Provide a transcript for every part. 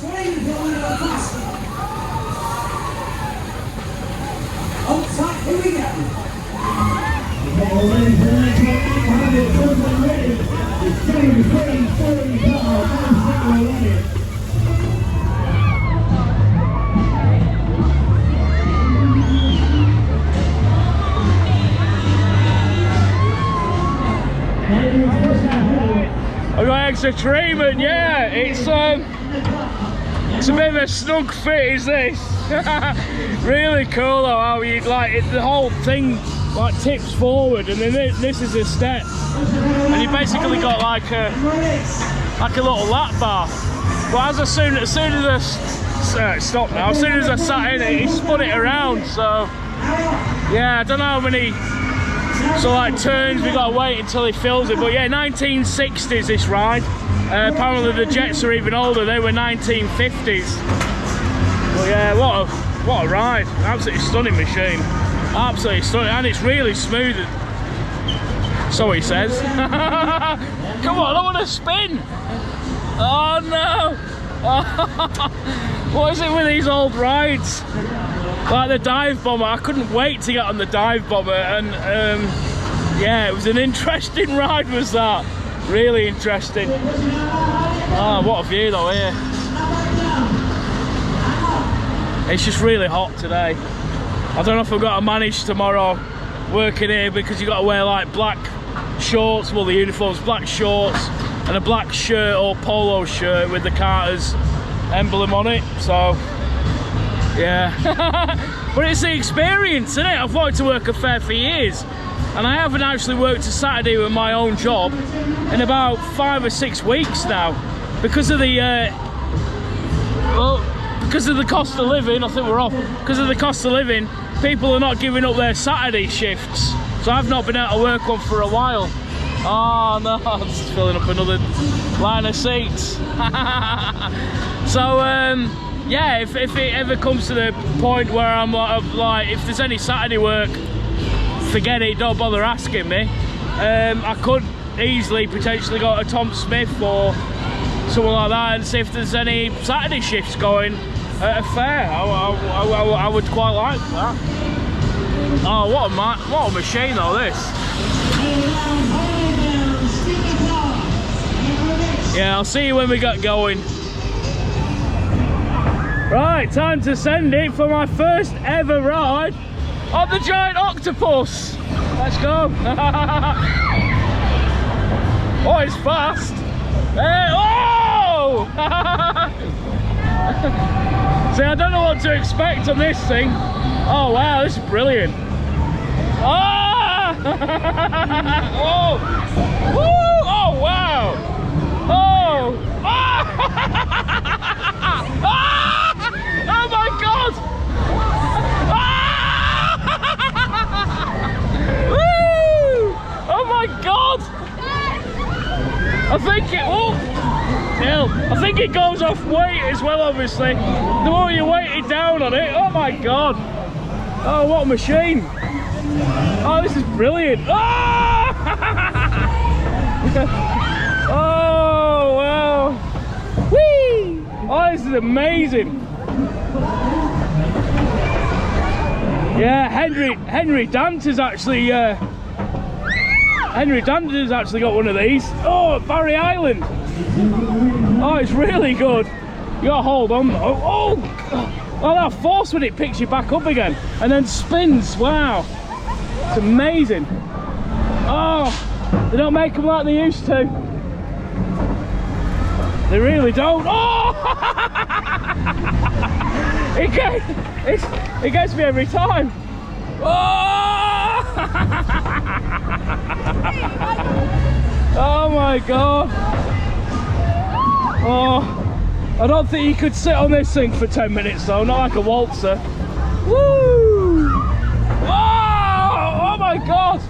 On track, here we go. I've got extra treatment, yeah. It's a bit of a snug fit, is this? Really cool though, how you the whole thing like tips forward, and then this is a step, and you basically got like a little lap bar. But as soon as I stop now, as soon as I sat in it, he spun it around. So yeah, I don't know how many turns we gotta wait until he fills it. But yeah, 1960s this ride. Apparently the jets are even older. They were 1950s. But yeah, what a ride! Absolutely stunning machine. Absolutely stunning, and it's really smooth. So he says. Come on, I want to spin. Oh no! What is it with these old rides? Like the dive bomber. I couldn't wait to get on the dive bomber, and yeah, it was an interesting ride, was that? Really interesting. Oh, what a view though here. It's just really hot today. I don't know if I've got to manage tomorrow working here, because you've got to wear like black shorts, well the uniforms, black shorts and a black shirt or polo shirt with the Carters emblem on it. So yeah. But it's the experience, isn't it? I've wanted to work a fair for years, and I haven't actually worked a Saturday with my own job in about 5 or 6 weeks now, because of the because of the cost of living. I think we're off. Because of the cost of living, people are not giving up their Saturday shifts, so I've not been able to work one for a while. Oh no, I'm just filling up another line of seats. So yeah, if it ever comes to the point where I'm like, if there's any Saturday work, forget it, don't bother asking me. I could easily potentially go to Tom Smith or something like that and see if there's any Saturday shifts going at a fair. I would quite like that. Oh, what a machine though, this. Yeah, I'll see you when we get going. Right, time to send it for my first ever ride on the Giant Octopus. Let's go. Oh, it's fast. Oh! See, I don't know what to expect on this thing. Oh wow, this is brilliant. Ah! Oh! Woo! Oh wow! Oh! Ah! Ah! Oh my god! Ah! Woo! Oh my god! I think it goes off weight as well, obviously. The more you weight it down on it, oh my god. Oh, what a machine. Oh, this is brilliant. Oh, oh wow. Whee! Oh, this is amazing. Yeah, Henry Danter's actually got one of these. Oh, at Barry Island. Oh, it's really good. You gotta hold on though. Oh, that force when it picks you back up again and then spins. Wow, it's amazing. Oh, they don't make them like they used to. They really don't. Oh, it gets me every time. Oh, oh my god. Oh, I don't think you could sit on this thing for 10 minutes though, not like a Waltzer. Woo! Oh, oh my god!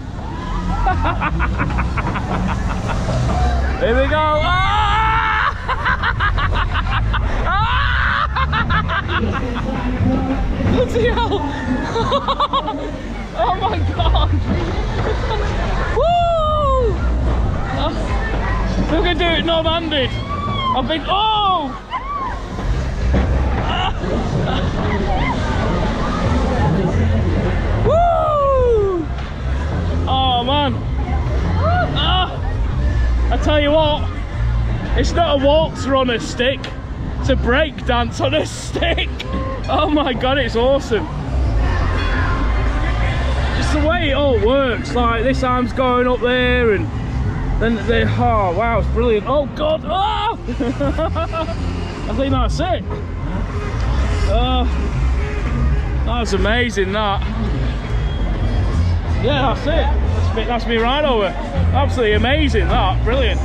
Here we go! Ah! Bloody hell! Oh my god! Woo! Oh, we're gonna do it non-handed. I've been, oh! man. I tell you what, it's not a waltzer on a stick, it's a break dance on a stick. Oh my god, it's awesome. Just the way it all works, like this arm's going up there and then oh wow, it's brilliant. Oh god, oh! I think that's it. Oh, that's amazing, that. Yeah, that's it. That's me right over. Absolutely amazing, that. Brilliant.